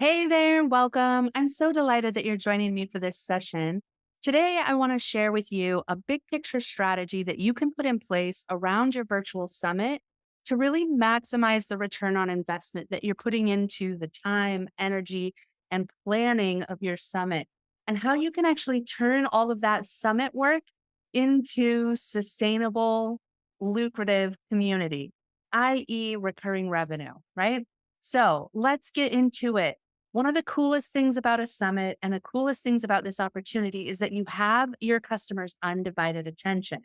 Hey there, welcome. I'm so delighted that you're joining me for this session. Today, I want to share with you a big picture strategy that you can put in place around your virtual summit to really maximize the return on investment that you're putting into the time, energy, and planning of your summit, and how you can actually turn all of that summit work into sustainable, lucrative community, i.e., recurring revenue, right? So let's get into it. One of the coolest things about a summit and the coolest things about this opportunity is that you have your customers' undivided attention.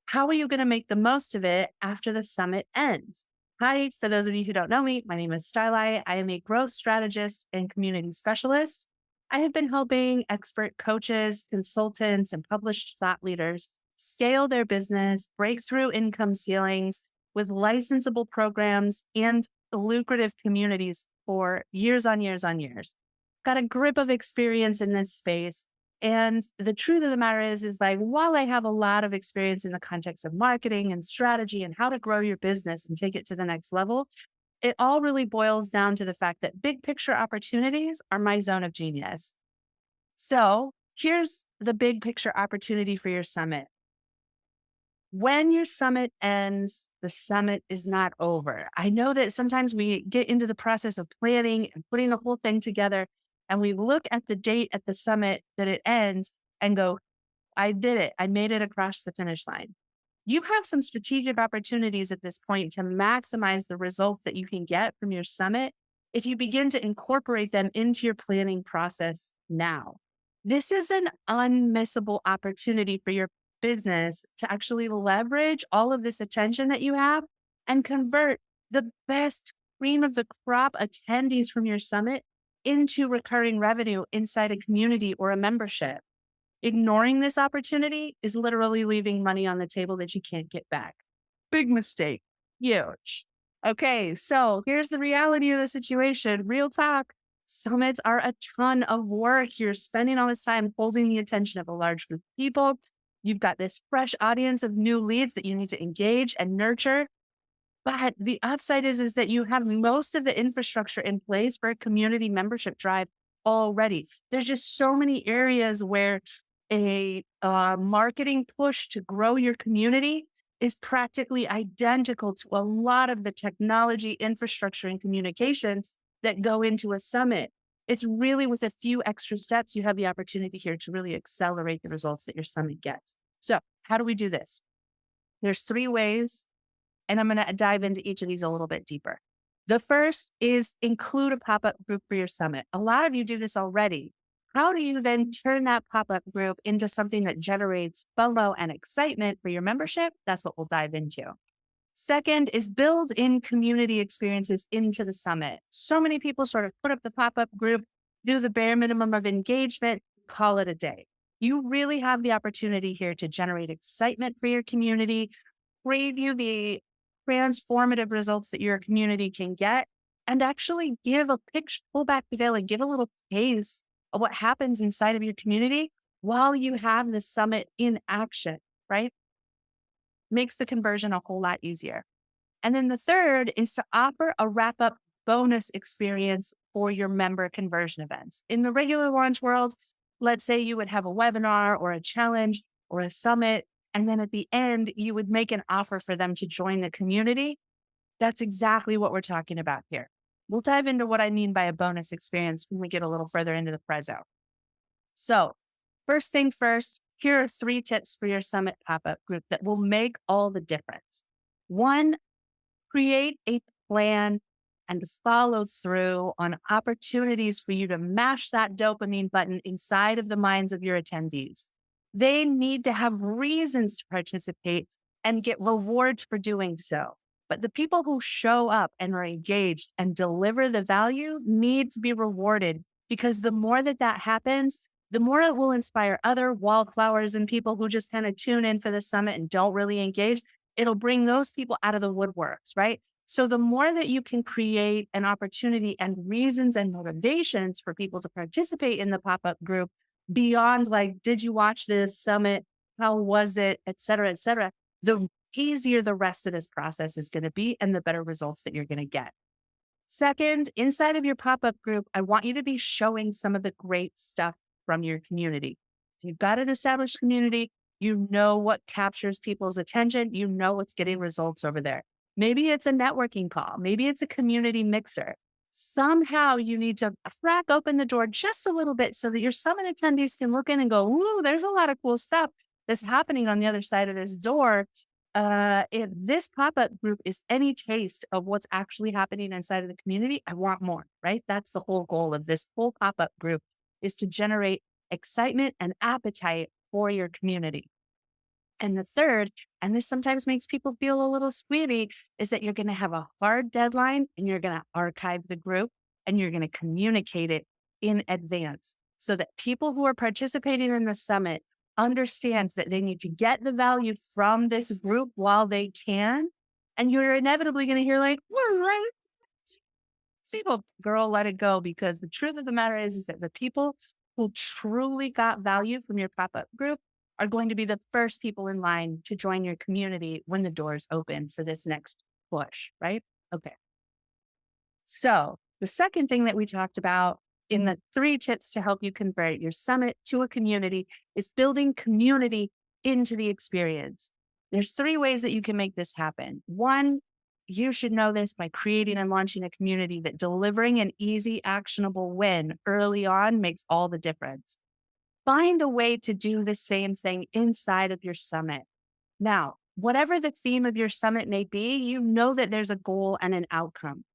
How are you going to make the most of it after the summit ends? Hi, for those of you who don't know me, my name is Starlight. I am a growth strategist and community specialist. I have been helping expert coaches, consultants, and published thought leaders scale their business, break through income ceilings with licensable programs and lucrative communities for years on years on years. Got a grip of experience in this space. And the truth of the matter is like, while I have a lot of experience in the context of marketing and strategy and how to grow your business and take it to the next level, it all really boils down to the fact that big picture opportunities are my zone of genius. So here's the big picture opportunity for your summit. When your summit ends, the summit is not over. I know that sometimes we get into the process of planning and putting the whole thing together, and we look at the date at the summit that it ends and go, I did it. I made it across the finish line. You have some strategic opportunities at this point to maximize the results that you can get from your summit if you begin to incorporate them into your planning process now. This is an unmissable opportunity for your business to actually leverage all of this attention that you have and convert the best cream of the crop attendees from your summit into recurring revenue inside a community or a membership. Ignoring this opportunity is literally leaving money on the table that you can't get back. Big mistake. Huge. Okay, so here's the reality of the situation. Real talk. Summits are a ton of work. You're spending all this time holding the attention of a large group of people. You've got this fresh audience of new leads that you need to engage and nurture. But the upside is that you have most of the infrastructure in place for a community membership drive already. There's just so many areas where a marketing push to grow your community is practically identical to a lot of the technology, infrastructure, and communications that go into a summit. It's really with a few extra steps, you have the opportunity here to really accelerate the results that your summit gets. So, how do we do this? There's three ways, and I'm going to dive into each of these a little bit deeper. The first is include a pop up group for your summit. A lot of you do this already. How do you then turn that pop up group into something that generates FOMO and excitement for your membership? That's what we'll dive into. Second is build in community experiences into the summit. So many people sort of put up the pop up group, do the bare minimum of engagement, call it a day. You really have the opportunity here to generate excitement for your community, preview the transformative results that your community can get, and actually give a picture, pull back the veil and give a little taste of what happens inside of your community while you have the summit in action, right? Makes the conversion a whole lot easier. And then the third is to offer a wrap up bonus experience for your member conversion events. In the regular launch world, let's say you would have a webinar or a challenge or a summit. And then at the end, you would make an offer for them to join the community. That's exactly what we're talking about here. We'll dive into what I mean by a bonus experience when we get a little further into the prezzo. So, first thing first, here are 3 tips for your summit pop up group that will make all the difference. One, create a plan and follow through on opportunities for you to mash that dopamine button inside of the minds of your attendees. They need to have reasons to participate and get rewards for doing so. But the people who show up and are engaged and deliver the value need to be rewarded, because the more that that happens, the more it will inspire other wallflowers and people who just kind of tune in for the summit and don't really engage. It'll bring those people out of the woodworks, right? So the more that you can create an opportunity and reasons and motivations for people to participate in the pop-up group beyond like, did you watch this summit? How was it? Et cetera, the easier the rest of this process is going to be and the better results that you're going to get. Second, inside of your pop-up group, I want you to be showing some of the great stuff from your community. You've got an established community. You know what captures people's attention. You know what's getting results over there. Maybe it's a networking call. Maybe it's a community mixer. Somehow you need to crack open the door just a little bit so that your summit attendees can look in and go, ooh, there's a lot of cool stuff that's happening on the other side of this door. If this pop-up group is any taste of what's actually happening inside of the community, I want more, right? That's the whole goal of this whole pop-up group, is to generate excitement and appetite for your community. And the third, and this sometimes makes people feel a little squeamy, is that you're going to have a hard deadline and you're going to archive the group and you're going to communicate it in advance so that people who are participating in the summit understand that they need to get the value from this group while they can. And you're inevitably going to hear like, we're right. People, girl, let it go. Because the truth of the matter is that the people who truly got value from your pop-up group are going to be the first people in line to join your community when the doors open for this next push, right? Okay. So the second thing that we talked about in the 3 tips to help you convert your summit to a community is building community into the experience. There's 3 ways that you can make this happen. One, you should know this by creating and launching a community that delivering an easy, actionable win early on makes all the difference. Find a way to do the same thing inside of your summit. Now, whatever the theme of your summit may be, you know that there's a goal and an outcome.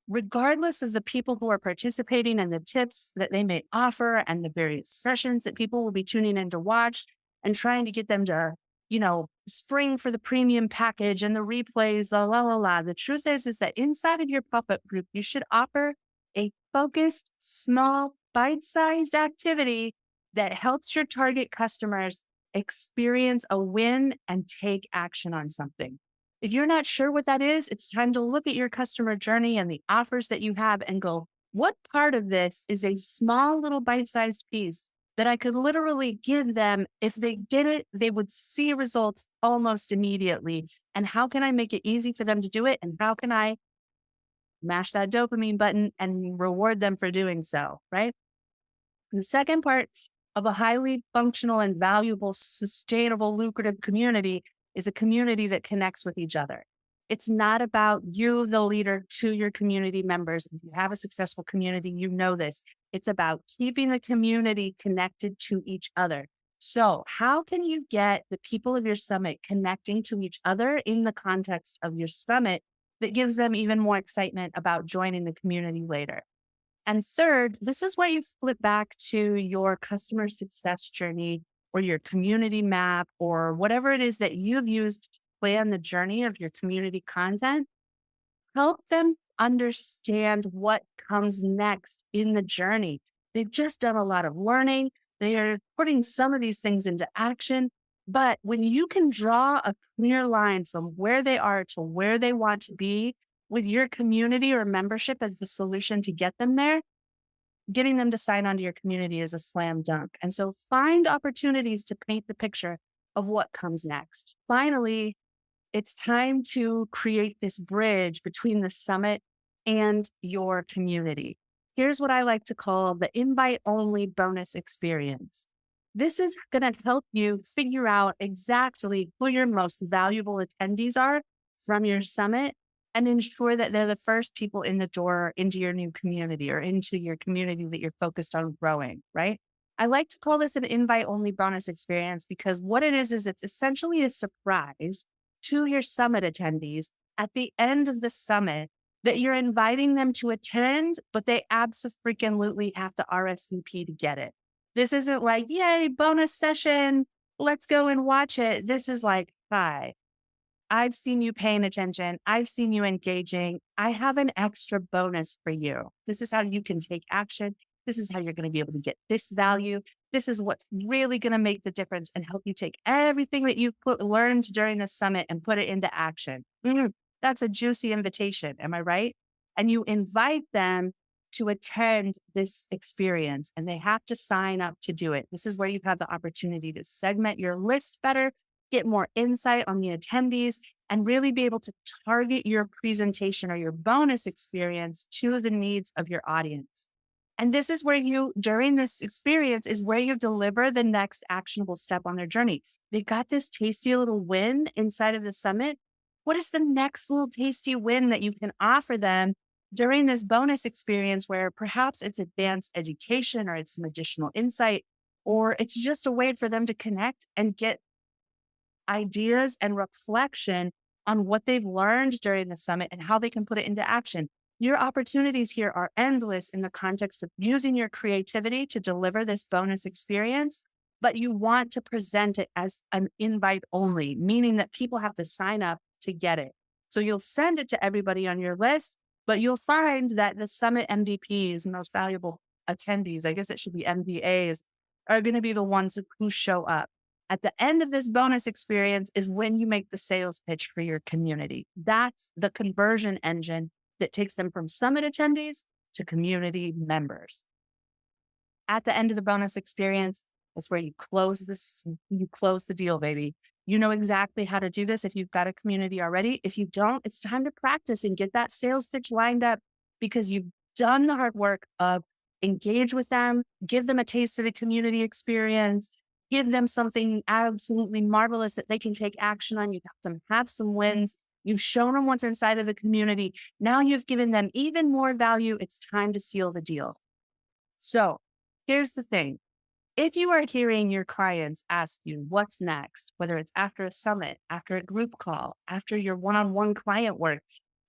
Regardless of the people who are participating and the tips that they may offer and the various sessions that people will be tuning in to watch and trying to get them to, spring for the premium package and the replays, la. The truth is that inside of your pop-up group, you should offer a focused, small, bite-sized activity that helps your target customers experience a win and take action on something. If you're not sure what that is, it's time to look at your customer journey and the offers that you have and go, what part of this is a small little bite-sized piece that I could literally give them? If they did it, they would see results almost immediately. And how can I make it easy for them to do it? And how can I mash that dopamine button and reward them for doing so, right? And the second part of a highly functional and valuable, sustainable, lucrative community is a community that connects with each other. It's not about you, the leader, to your community members. If you have a successful community, you know this. It's about keeping the community connected to each other. So how can you get the people of your summit connecting to each other in the context of your summit that gives them even more excitement about joining the community later? And third, this is where you flip back to your customer success journey or your community map or whatever it is that you've used to plan the journey of your community content. Help them understand what comes next in the journey. They've just done a lot of learning. They are putting some of these things into action. But when you can draw a clear line from where they are to where they want to be with your community or membership as the solution to get them there, getting them to sign onto your community is a slam dunk. And so find opportunities to paint the picture of what comes next. Finally, it's time to create this bridge between the summit and your community. Here's what I like to call the invite-only bonus experience. This is going to help you figure out exactly who your most valuable attendees are from your summit and ensure that they're the first people in the door into your new community or into your community that you're focused on growing, right? I like to call this an invite-only bonus experience because what it is it's essentially a surprise to your summit attendees at the end of the summit that you're inviting them to attend, but they absolutely have to RSVP to get it. This isn't like, yay, bonus session, let's go and watch it. This is like, hi, I've seen you paying attention. I've seen you engaging. I have an extra bonus for you. This is how you can take action. This is how you're going to be able to get this value. This is what's really going to make the difference and help you take everything that you've learned during the summit and put it into action. That's a juicy invitation. Am I right? And you invite them to attend this experience and they have to sign up to do it. This is where you have the opportunity to segment your list better, get more insight on the attendees, and really be able to target your presentation or your bonus experience to the needs of your audience. And this is where during this experience, is where you deliver the next actionable step on their journey. They got this tasty little win inside of the summit. What is the next little tasty win that you can offer them during this bonus experience where perhaps it's advanced education or it's some additional insight, or it's just a way for them to connect and get ideas and reflection on what they've learned during the summit and how they can put it into action. Your opportunities here are endless in the context of using your creativity to deliver this bonus experience, but you want to present it as an invite only, meaning that people have to sign up to get it. So you'll send it to everybody on your list, but you'll find that the summit MVPs, most valuable attendees, I guess it should be MVAs, are going to be the ones who show up. At the end of this bonus experience is when you make the sales pitch for your community. That's the conversion engine that takes them from summit attendees to community members. At the end of the bonus experience, that's where you close the deal, baby. You know exactly how to do this if you've got a community already. If you don't, it's time to practice and get that sales pitch lined up because you've done the hard work of engage with them, give them a taste of the community experience, give them something absolutely marvelous that they can take action on. You've helped them have some wins. You've shown them what's inside of the community. Now you've given them even more value. It's time to seal the deal. So here's the thing. If you are hearing your clients ask you what's next, whether it's after a summit, after a group call, after your one-on-one client work,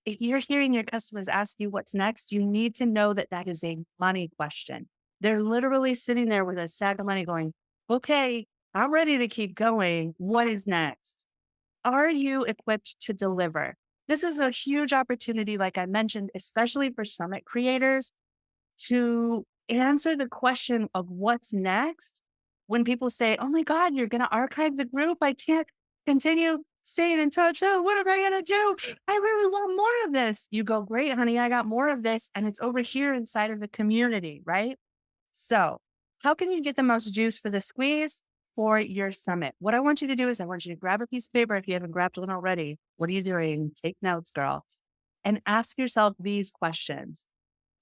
if you're hearing your customers ask you what's next, you need to know that that is a money question. They're literally sitting there with a stack of money going, okay, I'm ready to keep going. What is next? Are you equipped to deliver? This is a huge opportunity, like I mentioned, especially for summit creators to answer the question of what's next. When people say, oh my God, you're going to archive the group. I can't continue staying in touch. Oh, what am I going to do? I really want more of this. You go, great, honey, I got more of this. And it's over here inside of the community, right? So how can you get the most juice for the squeeze for your summit? What I want you to do is I want you to grab a piece of paper. If you haven't grabbed one already, what are you doing? Take notes, girl, and ask yourself these questions.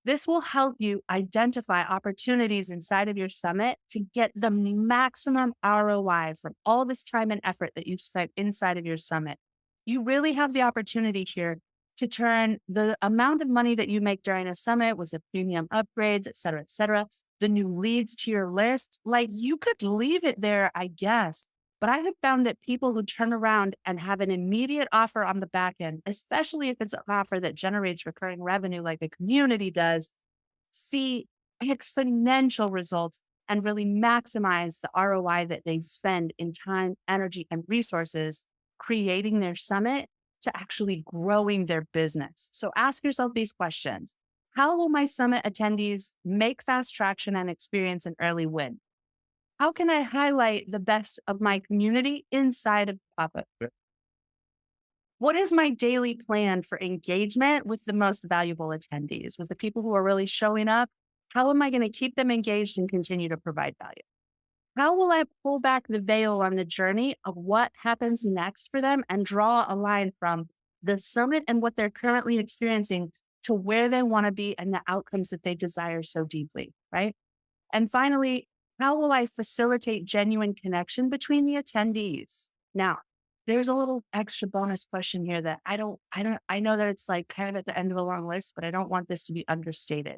This will help you identify opportunities inside of your summit to get the maximum ROI from all this time and effort that you've spent inside of your summit. You really have the opportunity here to turn the amount of money that you make during a summit with the premium upgrades, et cetera, the new leads to your list. Like you could leave it there, I guess. But I have found that people who turn around and have an immediate offer on the back end, especially if it's an offer that generates recurring revenue like a community does, see exponential results and really maximize the ROI that they spend in time, energy, and resources creating their summit to actually growing their business. So ask yourself these questions. How will my summit attendees make fast traction and experience an early win? How can I highlight the best of my community inside of pop-up? What is my daily plan for engagement with the most valuable attendees, with the people who are really showing up? How am I going to keep them engaged and continue to provide value? How will I pull back the veil on the journey of what happens next for them and draw a line from the summit and what they're currently experiencing to where they want to be and the outcomes that they desire so deeply, right? And finally, how will I facilitate genuine connection between the attendees? Now, there's a little extra bonus question here that I know that it's like kind of at the end of a long list, but I don't want this to be understated.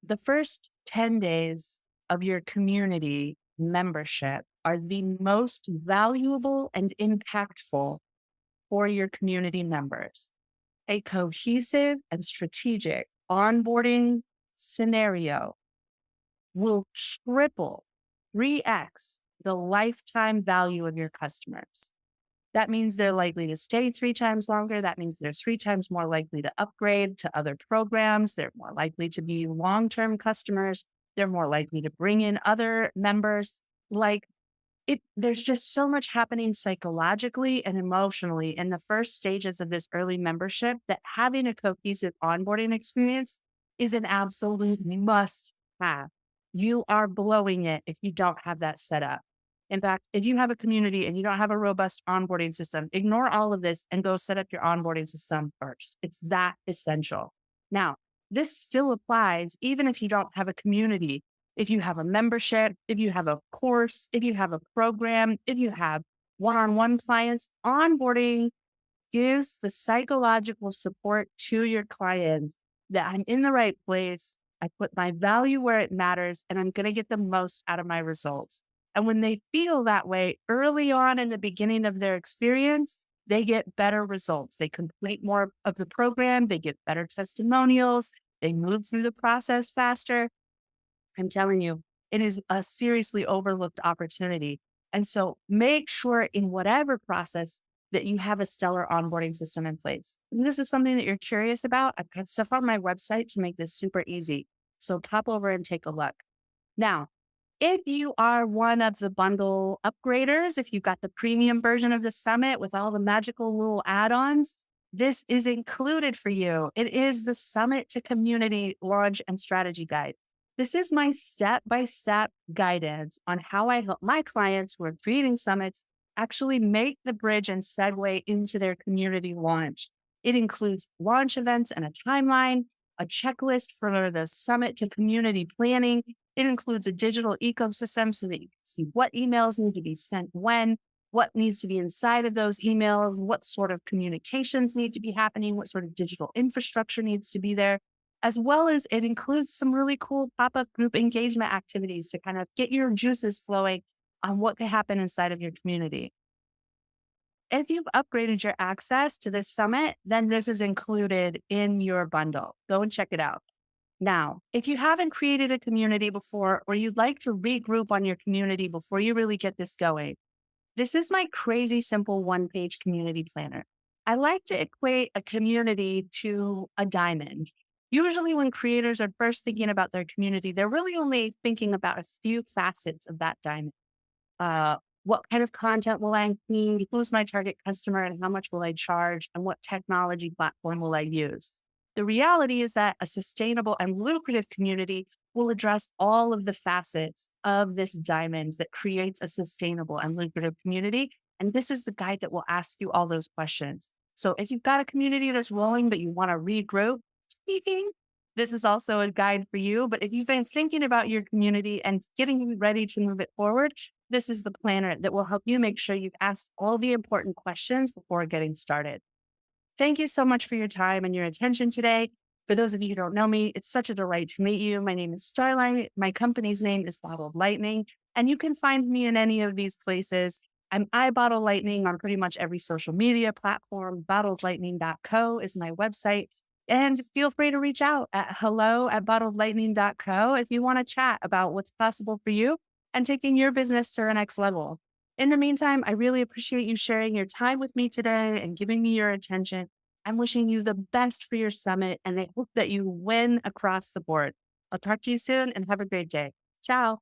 The first 10 days of your community membership are the most valuable and impactful for your community members. A cohesive and strategic onboarding scenario will triple, 3x the lifetime value of your customers. That means they're likely to stay 3 times longer. That means they're 3 times more likely to upgrade to other programs. They're more likely to be long-term customers. They're more likely to bring in other members. There's just so much happening psychologically and emotionally in the first stages of this early membership that having a cohesive onboarding experience is an absolute must have. You are blowing it if you don't have that set up. In fact, if you have a community and you don't have a robust onboarding system, ignore all of this and go set up your onboarding system first. It's that essential. Now, this still applies even if you don't have a community. If you have a membership, if you have a course, if you have a program, if you have one on one clients, onboarding gives the psychological support to your clients that I'm in the right place. I put my value where it matters and I'm going to get the most out of my results. And when they feel that way early on in the beginning of their experience, they get better results. They complete more of the program, they get better testimonials, they move through the process faster. I'm telling you, it is a seriously overlooked opportunity. And so make sure in whatever process that you have a stellar onboarding system in place. If this is something that you're curious about, I've got stuff on my website to make this super easy. So pop over and take a look. Now, if you are one of the bundle upgraders, if you've got the premium version of the summit with all the magical little add-ons, this is included for you. It is the Summit to Community Launch and Strategy Guide. This is my step-by-step guidance on how I help my clients who are creating summits actually make the bridge and segue into their community launch. It includes launch events and a timeline, a checklist for the summit to community planning. It includes a digital ecosystem so that you can see what emails need to be sent when, what needs to be inside of those emails, what sort of communications need to be happening, what sort of digital infrastructure needs to be there, as well as it includes some really cool pop-up group engagement activities to kind of get your juices flowing on what could happen inside of your community. If you've upgraded your access to this summit, then this is included in your bundle. Go and check it out. Now, if you haven't created a community before, or you'd like to regroup on your community before you really get this going, this is my crazy simple one-page community planner. I like to equate a community to a diamond. Usually when creators are first thinking about their community, they're really only thinking about a few facets of that diamond. Uh, what kind of content will I include? Who's my target customer and how much will I charge? And what technology platform will I use? The reality is that a sustainable and lucrative community will address all of the facets of this diamond that creates a sustainable and lucrative community. And this is the guide that will ask you all those questions. So if you've got a community that's rolling, but you want to regroup, speaking, this is also a guide for you. But if you've been thinking about your community and getting you ready to move it forward, this is the planner that will help you make sure you've asked all the important questions before getting started. Thank you so much for your time and your attention today. For those of you who don't know me, it's such a delight to meet you. My name is Starline. My company's name is Bottled Lightning, and you can find me in any of these places. I'm iBottle Lightning on pretty much every social media platform. Bottledlightning.co is my website. And feel free to reach out at hello@bottledlightning.co if you want to chat about what's possible for you and taking your business to the next level. In the meantime, I really appreciate you sharing your time with me today and giving me your attention. I'm wishing you the best for your summit, and I hope that you win across the board. I'll talk to you soon and have a great day. Ciao.